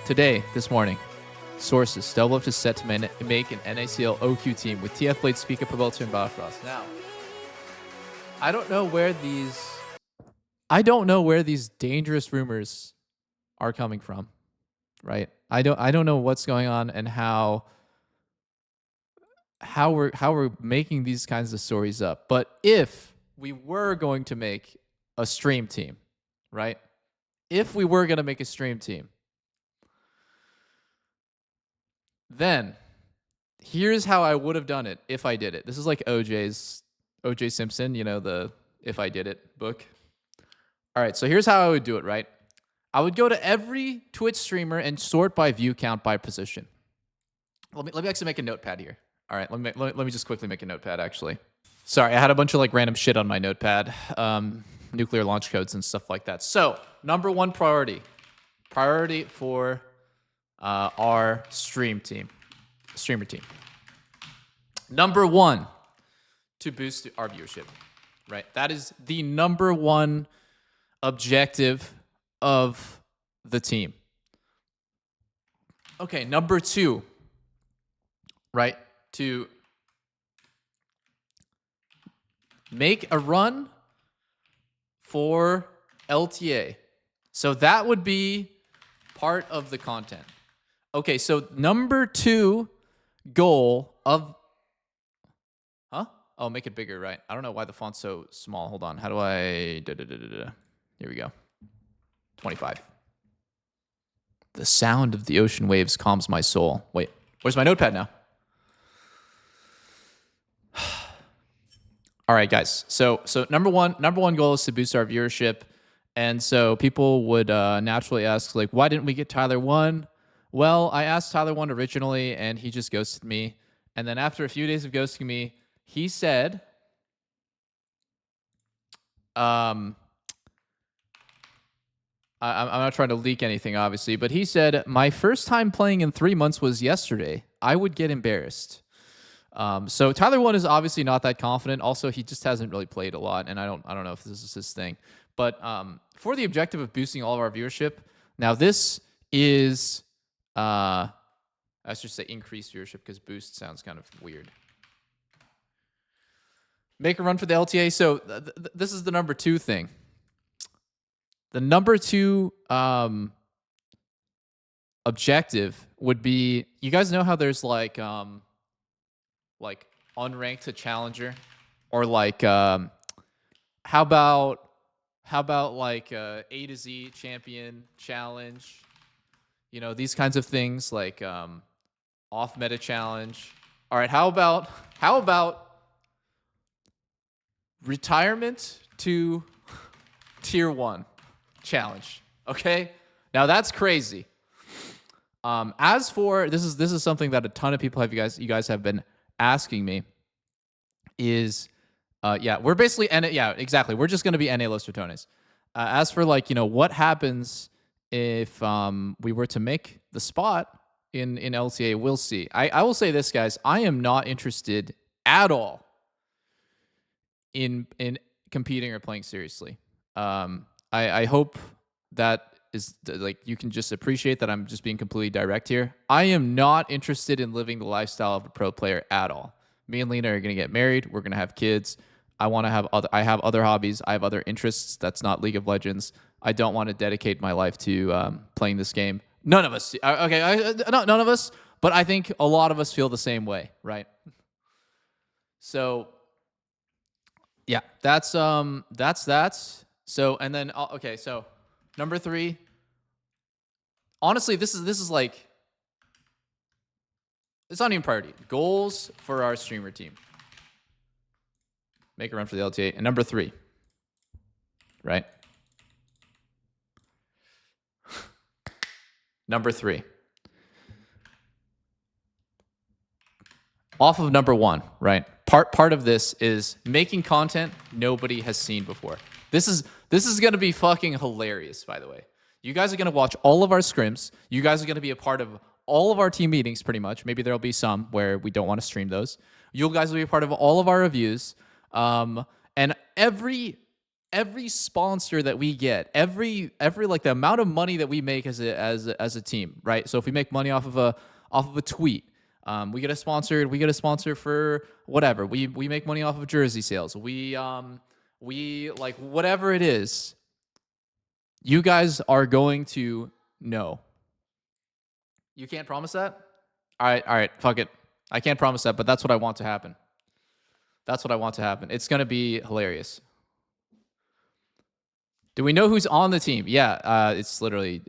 Today, this morning, sources, Doublelift is set to make an NACL OQ team with TF Blade, Speaker, Pabelto, and Bafros. Now, I don't know where these dangerous rumors are coming from, right? I don't know what's going on and how we're making these kinds of stories up. But if we were going to make a stream team, right? If we were going to make a stream team, then here's how I would have done it if I did it. This is like O.J. Simpson, you know, the If I Did It book. All right, so here's how I would do it, right? I would go to every Twitch streamer and sort by view count by position. Let me actually make a notepad here. All right, let me just quickly make a notepad, actually. Sorry, I had a bunch of like random shit on my notepad. Nuclear launch codes and stuff like that. So, number one priority for our streamer team. Number one, to boost our viewership, right? That is the number one objective of the team. Okay, number two, right? To make a run for LTA. So that would be part of the content. Okay, so number two goal of... Huh? Oh, make it bigger, right? I don't know why the font's so small. Hold on. How do I... Here we go. 25. The sound of the ocean waves calms my soul. Wait, where's my notepad now? All right, guys. So number one goal is to boost our viewership. And so people would naturally ask, like, why didn't we get Tyler 1? Well, I asked Tyler 1 originally, and he just ghosted me. And then after a few days of ghosting me, he said, I'm not trying to leak anything, obviously, but he said, my first time playing in 3 months was yesterday. I would get embarrassed. So Tyler 1 is obviously not that confident. Also, he just hasn't really played a lot, and I don't know if this is his thing. But for the objective of boosting all of our viewership, now this is, I should say increase viewership because boost sounds kind of weird. Make a run for the LTA. So this is the number two thing. The number two objective would be, you guys know how there's like unranked to challenger, or like how about like A to Z champion challenge, you know, these kinds of things, like off meta challenge. All right, how about retirement to tier 1 challenge? Okay, now that's crazy. As for this is something that a ton of people have, you guys have been asking me, is yeah, we're basically exactly, we're just going to be NA Los Ratones. As for, like, you know, what happens if we were to make the spot in LTA, we'll see. I will say this, guys, I am not interested at all in competing or playing seriously. I hope that is, like, you can just appreciate that I'm just being completely direct here. I am not interested in living the lifestyle of a pro player at all. Me and Lena are going to get married. We're going to have kids. I have other hobbies. I have other interests. That's not League of Legends. I don't want to dedicate my life to playing this game. None of us. Okay, not none of us, but I think a lot of us feel the same way, right? So yeah, that's that. So, and then okay, so number 3. Honestly, this is like, it's not even priority. Goals for our streamer team. Make a run for the LTA. And number 3, right? Number 3. Off of number 1, right? Part of this is making content nobody has seen before. This is going to be fucking hilarious, by the way. You guys are going to watch all of our scrims. You guys are going to be a part of all of our team meetings, pretty much. Maybe there'll be some where we don't want to stream those. You guys will be a part of all of our reviews. And every every sponsor that we get, every like the amount of money that we make as a team, right? So if we make money off of a tweet, we get a sponsor for whatever. We make money off of jersey sales. We like whatever it is, you guys are going to know. You can't promise that? All right, fuck it. I can't promise that, but that's what I want to happen. That's what I want to happen. It's going to be hilarious. Do we know who's on the team? Yeah, it's literally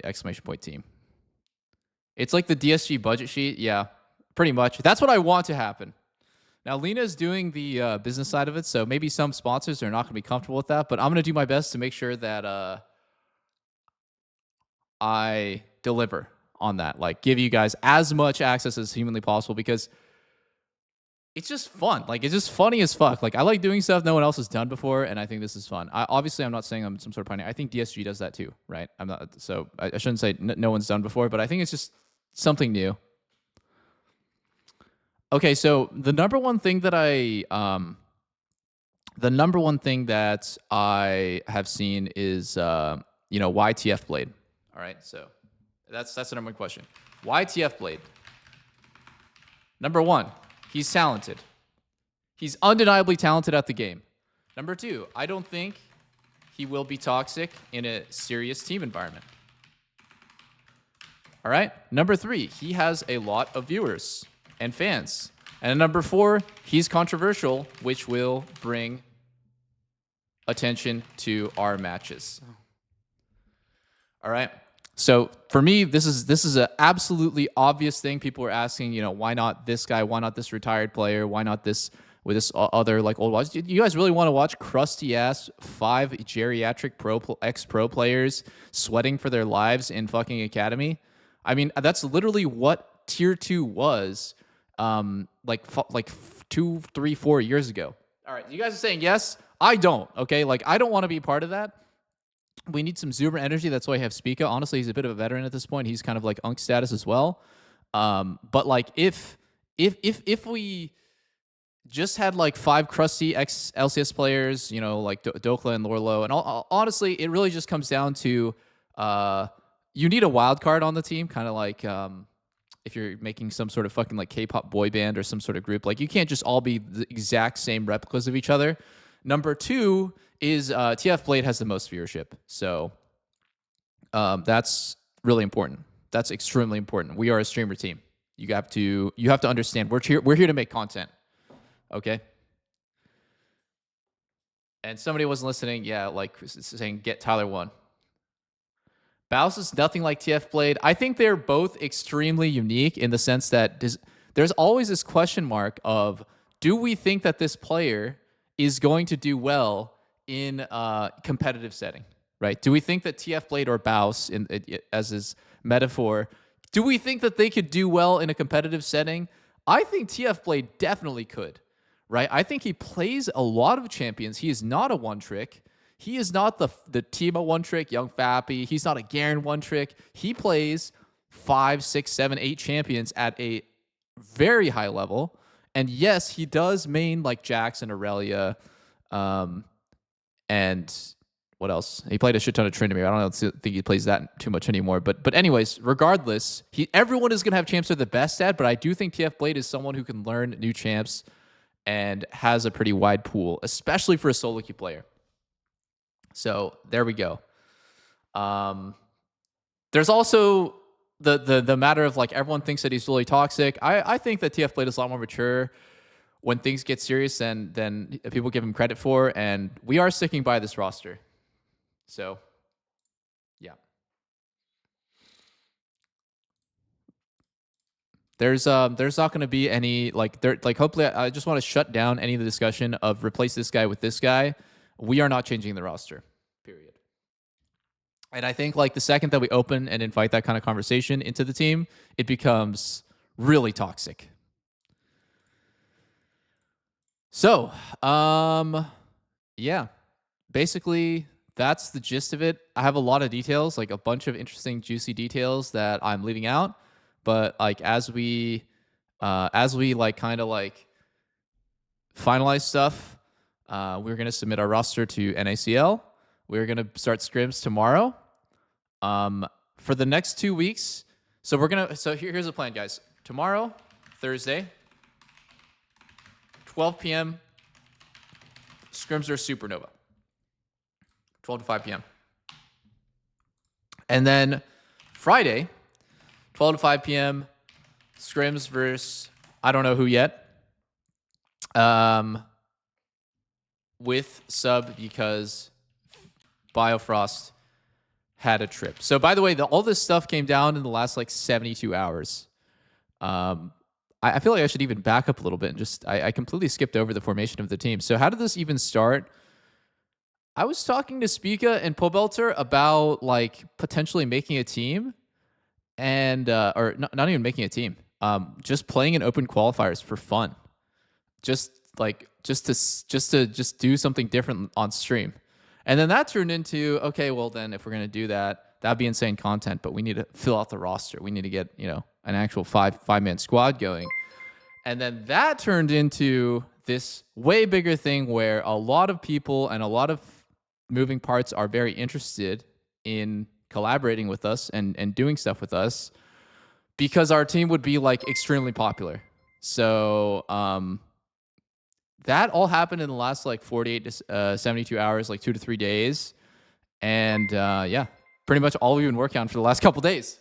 exclamation point team. It's like the DSG budget sheet. Yeah, pretty much. That's what I want to happen. Now, Lena's doing the business side of it, so maybe some sponsors are not going to be comfortable with that, but I'm going to do my best to make sure that I deliver on that. Like, give you guys as much access as humanly possible because it's just fun. Like, it's just funny as fuck. Like, I like doing stuff no one else has done before, and I think this is fun. Obviously, I'm not saying I'm some sort of pioneer. I think DSG does that too, right? I'm not, so I shouldn't say no one's done before, but I think it's just something new. Okay, so the number one thing that I have seen is why TF Blade. All right, so that's the number one question. Why TF Blade? Number one, he's talented. He's undeniably talented at the game. Number two, I don't think he will be toxic in a serious team environment. All right. Number three, he has a lot of viewers and fans. And number four, he's controversial, which will bring attention to our matches. All right. So for me, this is an absolutely obvious thing. People are asking, why not this guy? Why not this retired player? Why not this with this other like old watch? You guys really want to watch crusty ass 5 geriatric ex-pro players sweating for their lives in fucking academy? I mean, that's literally what tier 2 was like 2, 3, 4 years ago. All right, you guys are saying yes. I don't. Okay, like I don't want to be part of that. We need some Zoomer energy. That's why I have Spica. Honestly, he's a bit of a veteran at this point. He's kind of like Unk status as well. But like if we just had like 5 crusty ex LCS players, like Dokla and Lorlo, and honestly, it really just comes down to you need a wild card on the team, kind of like if you're making some sort of fucking like K-pop boy band or some sort of group. Like you can't just all be the exact same replicas of each other. Number two is TF Blade has the most viewership. So that's really important. That's extremely important. We are a streamer team. You have to understand we're here to make content. Okay? And somebody wasn't listening, like saying get Tyler 1. Baus is nothing like TF Blade. I think they're both extremely unique in the sense that there's always this question mark of, do we think that this player is going to do well in a competitive setting, right? Do we think that TF Blade or Baus, as his metaphor, do we think that they could do well in a competitive setting? I think TF Blade definitely could, right? I think he plays a lot of champions. He is not a one-trick. He is not the Timo one-trick, Young Fappy. He's not a Garen one-trick. He plays 5, 6, 7, 8 champions at a very high level. And yes, he does main like Jax and Aurelia. And what else? He played a shit ton of Tryndamere. I don't think he plays that too much anymore. But anyways, regardless, everyone is going to have champs they're the best at, but I do think TF Blade is someone who can learn new champs and has a pretty wide pool, especially for a solo queue player. So there we go. There's also the matter of like everyone thinks that he's really toxic. I think that TF Blade is a lot more mature when things get serious than people give him credit for, and we are sticking by this roster. So, yeah. There's not going to be any hopefully I just want to shut down any of the discussion of replace this guy with this guy. We are not changing the roster. Period. And I think like the second that we open and invite that kind of conversation into the team, it becomes really toxic. So, yeah, basically that's the gist of it. I have a lot of details, like a bunch of interesting, juicy details that I'm leaving out. But like as we like kind of like finalize stuff, We're going to submit our roster to NACL. We're going to start scrims tomorrow. For the next 2 weeks, so here's the plan, guys. Tomorrow, Thursday, 12 p.m. scrims are Supernova. 12 to 5 p.m. And then Friday, 12 to 5 p.m. scrims versus I don't know who yet. With sub because Biofrost had a trip. So by the way, all this stuff came down in the last like 72 hours. I feel like I should even back up a little bit and just I completely skipped over the formation of the team. So how did this even start? I was talking to Spica and Pobelter about like potentially making a team and or not even making a team. Just playing in open qualifiers for fun. Just to do something different on stream. And then that turned into, okay, well then if we're going to do that, that'd be insane content, but we need to fill out the roster. We need to get, an actual five-man squad going. And then that turned into this way bigger thing where a lot of people and a lot of moving parts are very interested in collaborating with us and doing stuff with us because our team would be like extremely popular. So, that all happened in the last like 48 to 72 hours, like 2 to 3 days. And yeah, pretty much all we've been working on for the last couple days.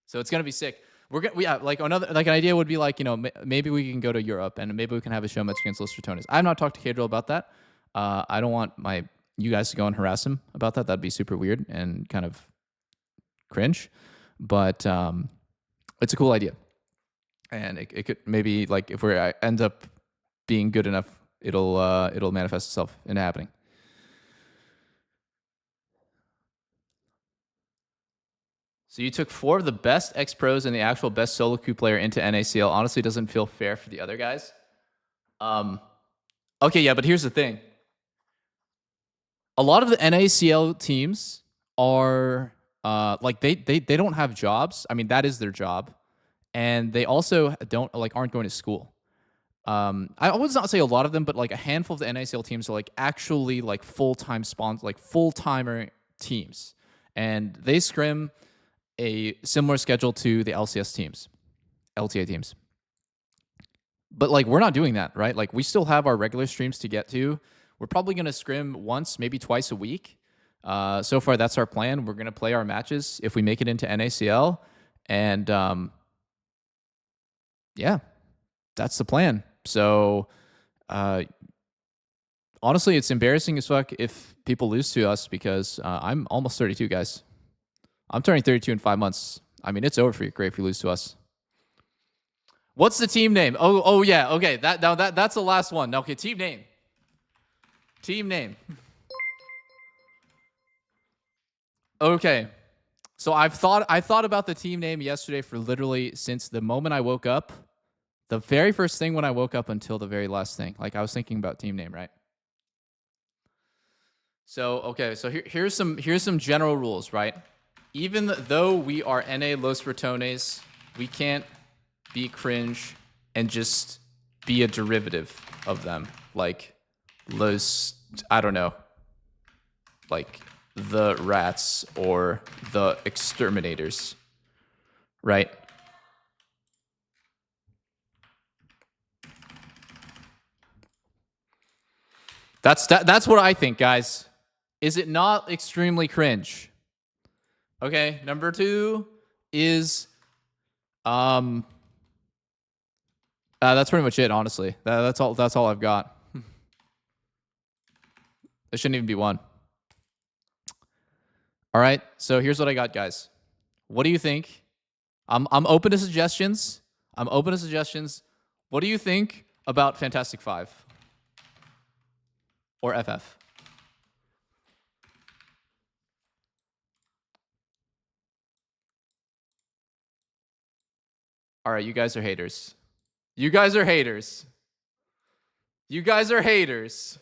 So it's going to be sick. Like an idea would be like, maybe we can go to Europe and maybe we can have a show match against Los Ratones. I've not talked to Kadrill about that. I don't want you guys to go and harass him about that. That'd be super weird and kind of cringe. But it's a cool idea. And it could maybe like if we end up being good enough, it'll manifest itself into happening. So you took 4 of the best ex-pros and the actual best solo queue player into NACL. Honestly, doesn't feel fair for the other guys. Okay, yeah, but here's the thing. A lot of the NACL teams are like they don't have jobs. I mean, that is their job, and they also aren't going to school. I would not say a lot of them, but like a handful of the NACL teams are like actually like full-time full-timer teams, and they scrim a similar schedule to the LTA teams. But like we're not doing that, right? Like we still have our regular streams to get to. We're probably going to scrim once, maybe twice a week. So far, that's our plan. We're going to play our matches if we make it into NACL, and yeah, that's the plan. So honestly, it's embarrassing as fuck if people lose to us because I'm almost 32, guys. I'm turning 32 in 5 months. I mean, it's over for your career if you lose to us. What's the team name? Oh yeah. Okay, that's the last one. Okay, team name. Team name. Okay. So I thought about the team name yesterday for literally since the moment I woke up. The very first thing when I woke up until the very last thing. Like I was thinking about team name, right? So okay, so here's some general rules, right? Even though we are NA Los Ratones, we can't be cringe and just be a derivative of them. Like I don't know, like the rats or the exterminators, right? That's what I think, guys. Is it not extremely cringe? Okay, number 2 is that's pretty much it, honestly. That's all I've got. There shouldn't even be one. All right, so here's what I got, guys. What do you think? I'm open to suggestions. What do you think about Fantastic Five or FF? All right, you guys are haters. You guys are haters. You guys are haters.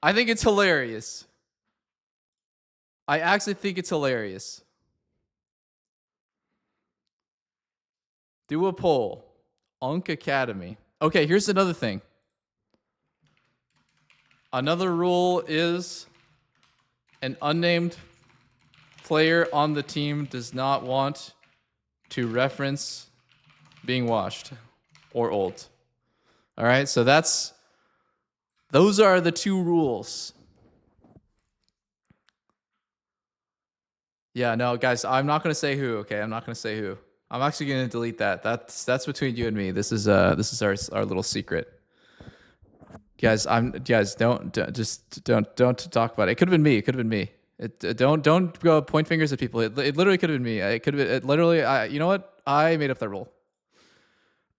I think it's hilarious. I actually think it's hilarious. Do a poll. Unk Academy. Okay, here's another thing. Another rule is an unnamed player on the team does not want to reference being washed or old. All right, so those are the 2 rules. Yeah, no, guys, I'm not gonna say who. Okay, I'm not gonna say who. I'm actually gonna delete that. That's between you and me. This is our little secret. Guys, don't talk about it. It could have been me. It could have been me. Don't go point fingers at people. It literally could have been me. It could have been literally. You know what? I made up that rule.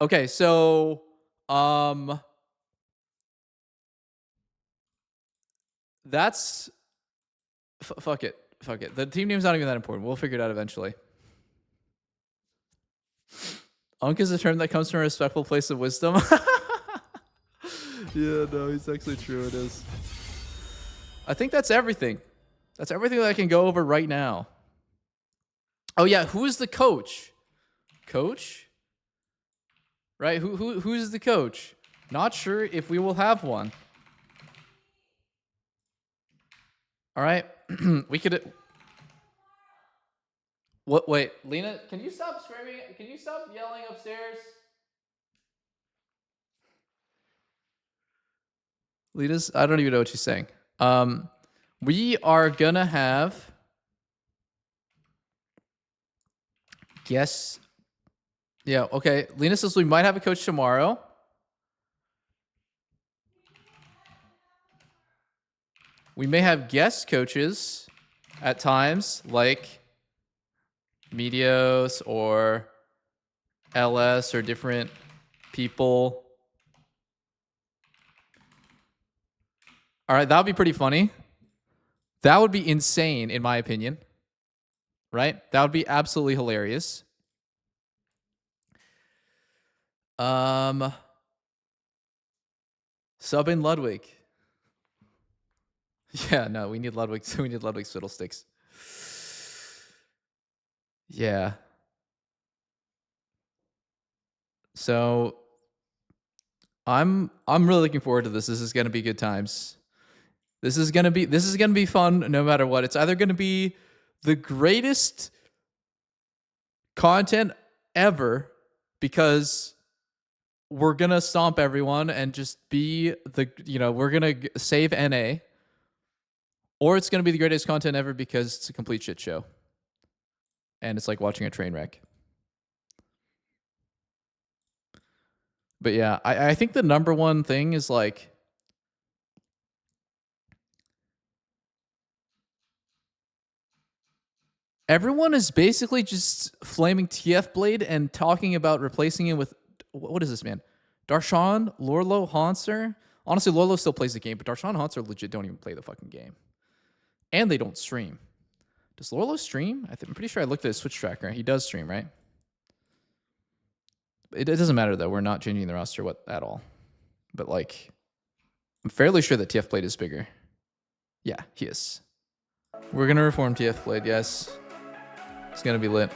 Okay, so that's fuck it. Fuck it. The team name's not even that important. We'll figure it out eventually. Unk is a term that comes from a respectful place of wisdom. Yeah, no, it's actually true. It is. I think that's everything. That's everything that I can go over right now. Oh yeah, who's the coach? Coach? Right? Who's the coach? Not sure if we will have one. All right. We could. What? Wait, Lena, can you stop screaming? Can you stop yelling upstairs? Lena's. I don't even know what she's saying. We are gonna have. Guess. Yeah. Okay. Lena says we might have a coach tomorrow. We may have guest coaches at times, like Medios or LS or different people. All right, that would be pretty funny. That would be insane, in my opinion. Right? That would be absolutely hilarious. Sub in Ludwig. Yeah, no, we need Ludwig. We need Ludwig's fiddlesticks. Yeah. So I'm really looking forward to this. This is gonna be good times. This is gonna be fun no matter what. It's either gonna be the greatest content ever because we're gonna stomp everyone and just be we're gonna save NA, or it's gonna be the greatest content ever because it's a complete shit show. And it's like watching a train wreck. But yeah, I think the number one thing is like everyone is basically just flaming TF Blade and talking about replacing him with what is this, man? Darshan, Lorlo, Hanser. Honestly, Lorlo still plays the game, but Darshan and Hanser legit don't even play the fucking game. And they don't stream. Does Lorlo stream? I'm pretty sure I looked at his Switch tracker. He does stream, right? It doesn't matter, though. We're not changing the roster at all. But, like, I'm fairly sure that TF Blade is bigger. Yeah, he is. We're going to reform TF Blade, yes. It's going to be lit.